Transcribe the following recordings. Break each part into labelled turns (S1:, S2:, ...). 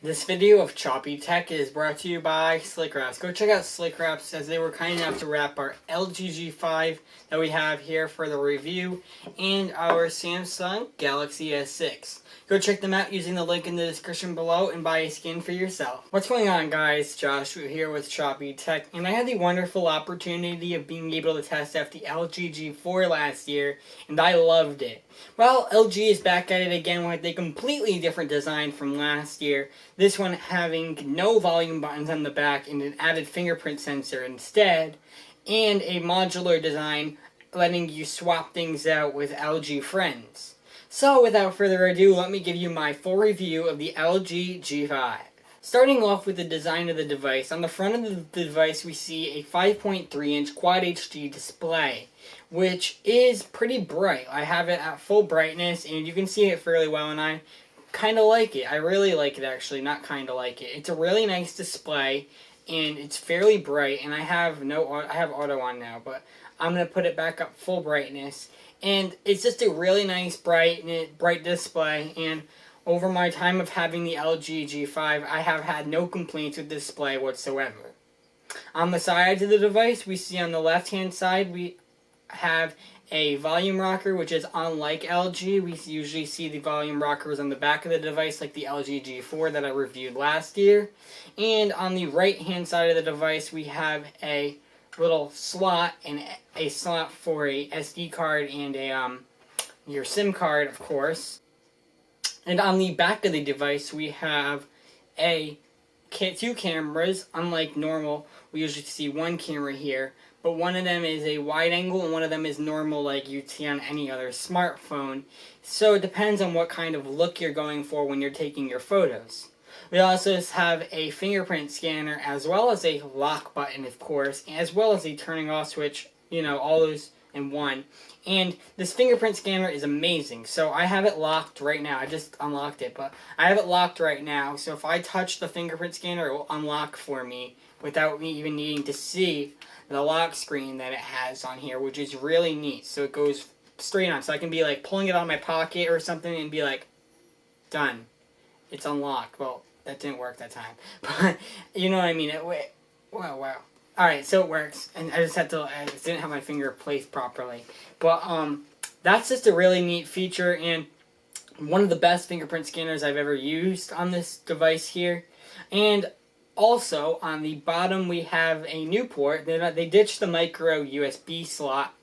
S1: This video of Choppy Tech is brought to you by Slick Wraps. Go check out Slick Wraps as they were kind enough to wrap our LG G5 that we have here for the review and our Samsung Galaxy S6. Go check them out using the link in the description below and buy a skin for yourself. What's going on, guys? Josh here with Choppy Tech, and I had the wonderful opportunity of being able to test out the LG G4 last year, and I loved it. Well, LG is back at it again with a completely different design from last year. This one having no volume buttons on the back and an added fingerprint sensor instead, and a modular design letting you swap things out with LG friends. So without further ado, let me give you my full review of the LG G5. Starting off with the design of the device, on the front of the device we see a 5.3-inch Quad HD display, which is pretty bright. I have it at full brightness and you can see it fairly well, and I kind of like it. I really like it, actually, not kind of like it. It's a really nice display and it's fairly bright, and I have auto on now, but I'm going to put it back up full brightness. And it's just a really nice bright display, and over my time of having the LG G5, I have had no complaints with the display whatsoever. On the sides of the device, we see on the left-hand side, we have a volume rocker, which is unlike LG. We usually see the volume rockers on the back of the device, like the LG G4 that I reviewed last year. And on the right-hand side of the device, we have a little slot, and a slot for a SD card and a your SIM card, of course. And on the back of the device we have two cameras. Unlike normal, we usually see one camera here, but one of them is a wide angle and one of them is normal, like you'd see on any other smartphone. So it depends on what kind of look you're going for when you're taking your photos. We also have a fingerprint scanner, as well as a lock button, of course, as well as a turning off switch, all those in one. And this fingerprint scanner is amazing. So I have it locked right now. I just unlocked it, but I have it locked right now. So if I touch the fingerprint scanner, it will unlock for me without me even needing to see the lock screen that it has on here, which is really neat. So it goes straight on. So I can be like pulling it out of my pocket or something and be like, done. It's unlocked. Well, that didn't work that time, but you know what I mean. Wow. Alright, so it works, and I just didn't have my finger placed properly. But, that's just a really neat feature, and one of the best fingerprint scanners I've ever used on this device here. And also, on the bottom we have a new port. They ditched the micro USB slot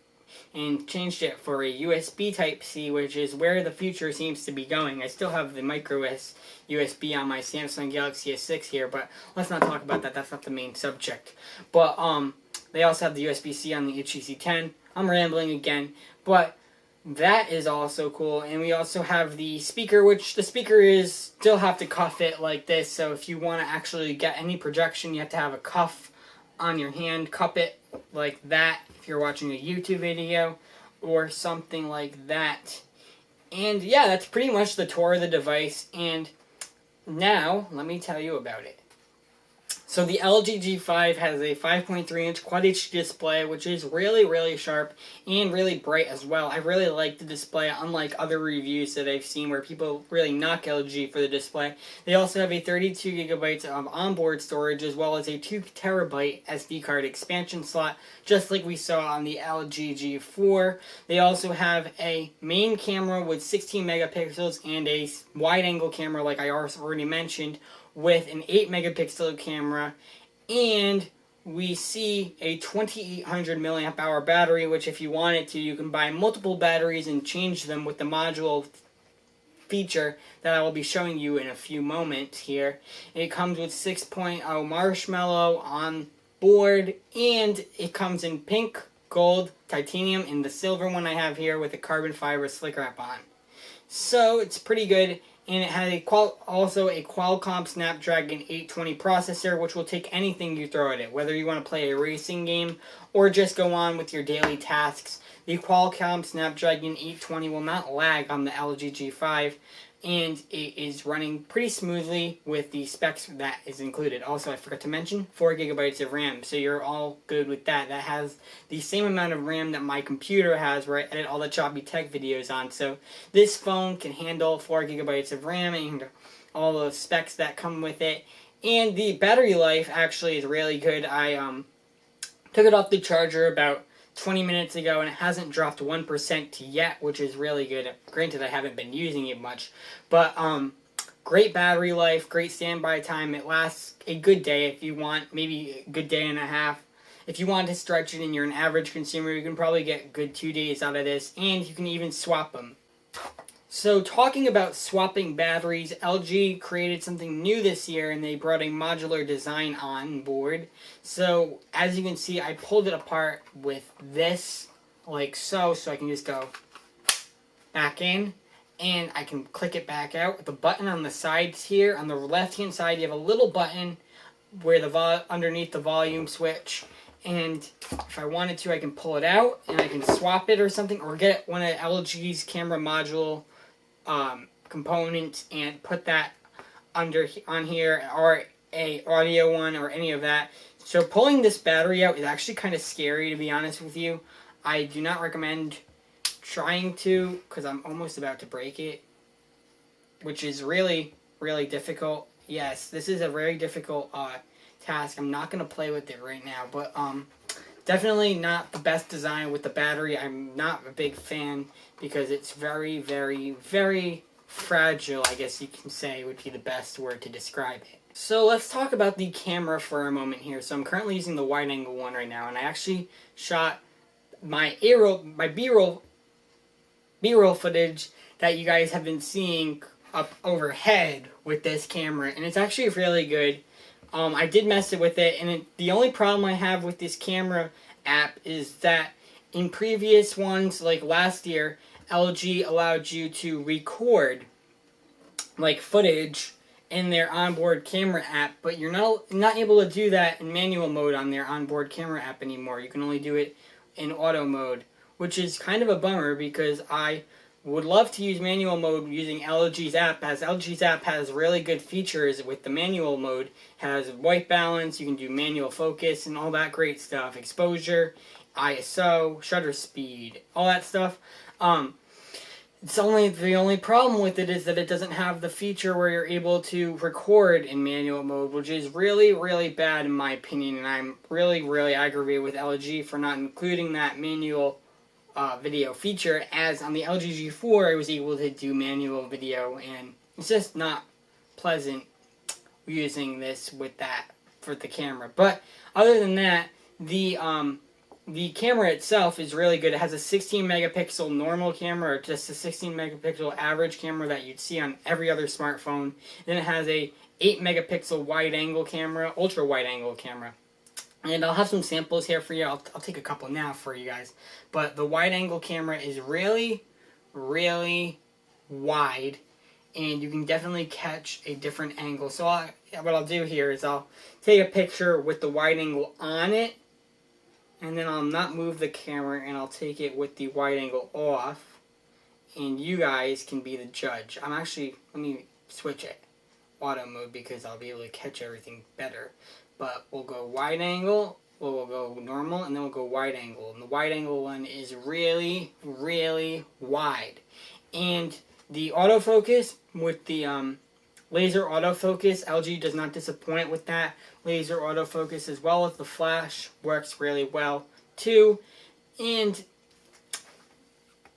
S1: and changed it for a USB Type-C, which is where the future seems to be going. I still have the micro USB on my Samsung Galaxy S6 here, but let's not talk about that. That's not the main subject. But they also have the USB-C on the HTC 10. I'm rambling again, but that is also cool. And we also have the speaker, which the speaker is still have to cuff it like this. So if you want to actually get any projection, you have to have a cuff on your hand, cup it like that if you're watching a YouTube video or something like that. And yeah, that's pretty much the tour of the device, and now let me tell you about it. So the LG G5 has a 5.3-inch Quad HD display, which is really sharp and really bright as well. I really like the display, unlike other reviews that I've seen where people really knock LG for the display. They also have a 32 gigabytes of onboard storage, as well as a 2 terabyte SD card expansion slot, just like we saw on the LG G4. They also have a main camera with 16 megapixels and a wide angle camera, like I already mentioned, with an 8 megapixel camera, and we see a 2800 milliamp hour battery, which if you wanted to, you can buy multiple batteries and change them with the module feature that I will be showing you in a few moments here. It comes with 6.0 Marshmallow on board, and it comes in pink, gold, titanium, and the silver one I have here with a carbon fiber slick wrap on. So it's pretty good. And it has also a Qualcomm Snapdragon 820 processor, which will take anything you throw at it, whether you want to play a racing game or just go on with your daily tasks. The Qualcomm Snapdragon 820 will not lag on the LG G5, and it is running pretty smoothly with the specs that is included. Also, I forgot to mention 4 gigabytes of RAM, so you're all good with that. That has the same amount of RAM that my computer has, where I edit all the Choppy Tech videos on. So this phone can handle 4 gigabytes of RAM, and all the specs that come with it. And the battery life actually is really good. I took it off the charger about 20 minutes ago, and it hasn't dropped 1% yet, which is really good. Granted, I haven't been using it much, but great battery life, great standby time. It lasts a good day if you want, maybe a good day and a half. If you want to stretch it and you're an average consumer, you can probably get a good 2 days out of this, and you can even swap them. So talking about swapping batteries, LG created something new this year, and they brought a modular design on board. So as you can see, I pulled it apart with this, like so I can just go back in, and I can click it back out with the button on the sides here. On the left hand side, you have a little button where underneath the volume switch, and if I wanted to, I can pull it out and I can swap it or something, or get one of LG's camera module components and put that on here, or a audio one, or any of that. So pulling this battery out is actually kind of scary, to be honest with you. I do not recommend trying to, because I'm almost about to break it, which is really, really difficult. Yes, this is a very difficult task. I'm not going to play with it right now, but definitely not the best design with the battery. I'm not a big fan because it's very, very, very fragile, I guess you can say would be the best word to describe it. So let's talk about the camera for a moment here. So I'm currently using the wide angle one right now, and I actually shot my B-roll footage that you guys have been seeing up overhead with this camera, and it's actually really good. I did mess it with it, and the only problem I have with this camera app is that in previous ones, like last year, LG allowed you to record like footage in their onboard camera app, but you're not able to do that in manual mode on their onboard camera app anymore. You can only do it in auto mode, which is kind of a bummer because I would love to use manual mode using LG's app, as LG's app has really good features with the manual mode. It has white balance, you can do manual focus and all that great stuff, exposure, ISO, shutter speed, all that stuff. The only problem with it is that it doesn't have the feature where you're able to record in manual mode, which is really, really bad in my opinion, and I'm really, really aggravated with LG for not including that manual video feature, as on the LG G4 I was able to do manual video, and it's just not pleasant using this with that for the camera. But other than that, the camera itself is really good. It has a 16 megapixel normal camera, or just a 16 megapixel average camera that you'd see on every other smartphone. Then it has a 8 megapixel wide angle camera, ultra wide angle camera. And I'll have some samples here for you. I'll take a couple now for you guys. But the wide angle camera is really, really wide, and you can definitely catch a different angle. So what I'll do here is I'll take a picture with the wide angle on it, and then I'll not move the camera, and I'll take it with the wide angle off, and you guys can be the judge. Let me switch it, auto mode, because I'll be able to catch everything better. But we'll go wide angle, we'll go normal, and then we'll go wide angle. And the wide angle one is really, really wide. And the autofocus with the laser autofocus, LG does not disappoint with that. Laser autofocus, as well as the flash, works really well too. And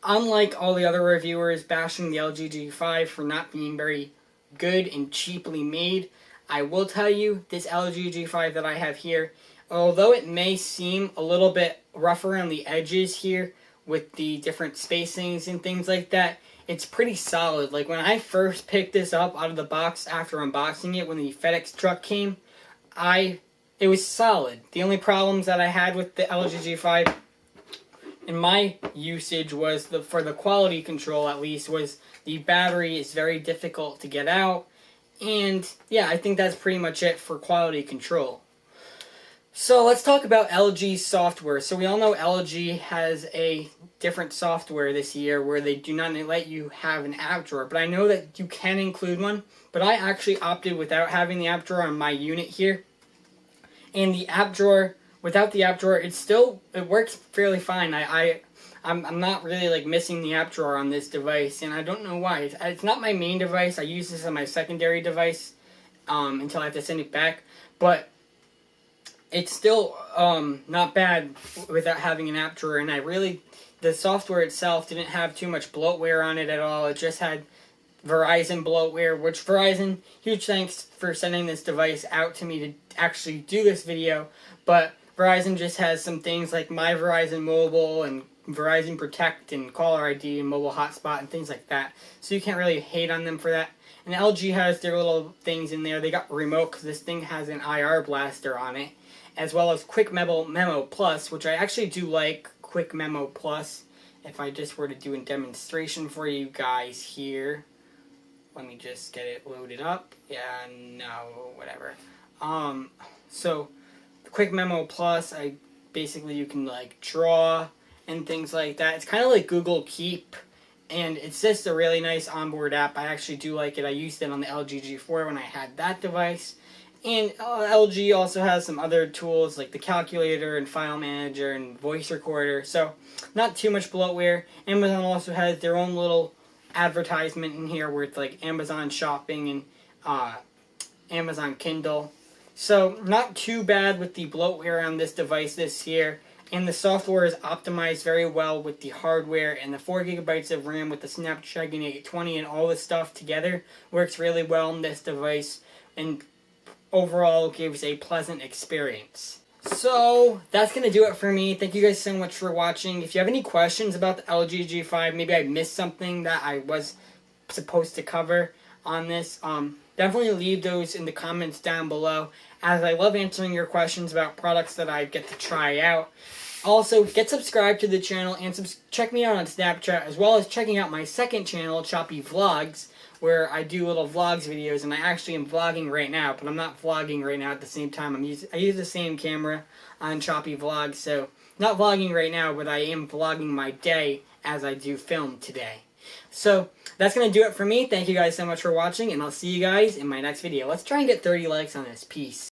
S1: unlike all the other reviewers bashing the LG G5 for not being very good and cheaply made, I will tell you, this LG G5 that I have here, although it may seem a little bit rough around the edges here with the different spacings and things like that, it's pretty solid. Like when I first picked this up out of the box after unboxing it, when the FedEx truck came, it was solid. The only problems that I had with the LG G5 in my usage was, for the quality control at least, was the battery is very difficult to get out. And yeah, I think that's pretty much it for quality control. So let's talk about LG's software. So we all know LG has a different software this year where they do not let you have an app drawer. But I know that you can include one. But I actually opted without having the app drawer on my unit here. And the app drawer, without the app drawer, it works fairly fine. I I'm not really like missing the app drawer on this device, and I don't know why. It's not my main device. I use this as my secondary device until I have to send it back, but it's still not bad without having an app drawer. And the software itself didn't have too much bloatware on it at all. It just had Verizon bloatware, which Verizon, huge thanks for sending this device out to me to actually do this video, but Verizon just has some things like My Verizon Mobile and Verizon Protect and Caller ID and Mobile Hotspot and things like that, so you can't really hate on them for that. And LG has their little things in there. They got remote because this thing has an IR blaster on it, as well as Quick Memo Plus, which I actually do like Quick Memo Plus. If I just were to do a demonstration for you guys here, let me just get it loaded up. Yeah, no, whatever. So Quick Memo Plus, you can like draw and things like that. It's kind of like Google Keep, and it's just a really nice onboard app. I actually do like it. I used it on the LG G4 when I had that device. And LG also has some other tools like the calculator and file manager and voice recorder, so not too much bloatware. Amazon also has their own little advertisement in here where it's like Amazon Shopping and Amazon Kindle. So not too bad with the bloatware on this device this year. And the software is optimized very well with the hardware, and the 4 gigabytes of RAM with the Snapdragon 820 and all this stuff together works really well on this device, and overall gives a pleasant experience. So that's going to do it for me. Thank you guys so much for watching. If you have any questions about the LG G5, maybe I missed something that I was supposed to cover on this, definitely leave those in the comments down below, as I love answering your questions about products that I get to try out. Also, get subscribed to the channel and check me out on Snapchat, as well as checking out my second channel, Choppy Vlogs, where I do little vlogs videos, and I actually am vlogging right now, but I'm not vlogging right now at the same time. I use the same camera on Choppy Vlogs, so not vlogging right now, but I am vlogging my day as I do film today. So that's going to do it for me. Thank you guys so much for watching, and I'll see you guys in my next video. Let's try and get 30 likes on this. Peace.